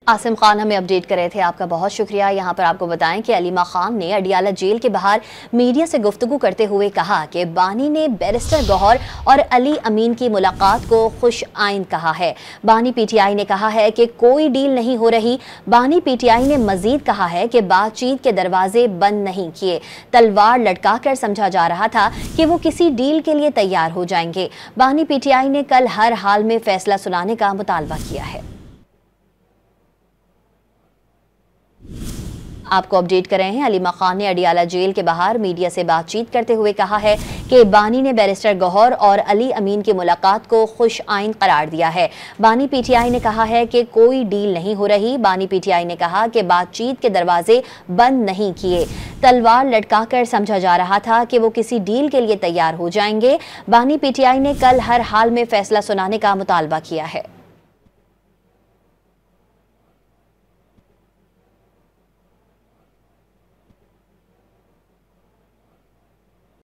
आसिम खान हमें अपडेट कर रहे थे, आपका बहुत शुक्रिया। यहाँ पर आपको बताएं कि अलीमा खान ने अडियाला जेल के बाहर मीडिया से गुफ्तगू करते हुए कहा कि बानी ने बैरिस्टर गौहर और अली अमीन की मुलाकात को खुश आइन कहा है। बानी पीटीआई ने कहा है कि कोई डील नहीं हो रही। बानी पीटीआई ने मजीद कहा है कि बातचीत के दरवाजे बंद नहीं किए, तलवार लटका कर समझा जा रहा था कि वो किसी डील के लिए तैयार हो जाएंगे। बानी पीटीआई ने कल हर हाल में फैसला सुनाने का मुतालबा किया है। आपको अपडेट कर रहे हैं, अलीमा खान ने अडियाला जेल के बाहर मीडिया से बातचीत करते हुए कहा है कि बानी ने बैरिस्टर गौहर और अली अमीन की मुलाकात को खुश आइन करार दिया है। बानी पीटीआई ने कहा है कि कोई डील नहीं हो रही। बानी पीटीआई ने कहा कि बातचीत के दरवाजे बंद नहीं किए, तलवार लटकाकर समझा जा रहा था कि वो किसी डील के लिए तैयार हो जाएंगे। बानी पीटीआई ने कल हर हाल में फैसला सुनाने का मुतालबा किया है।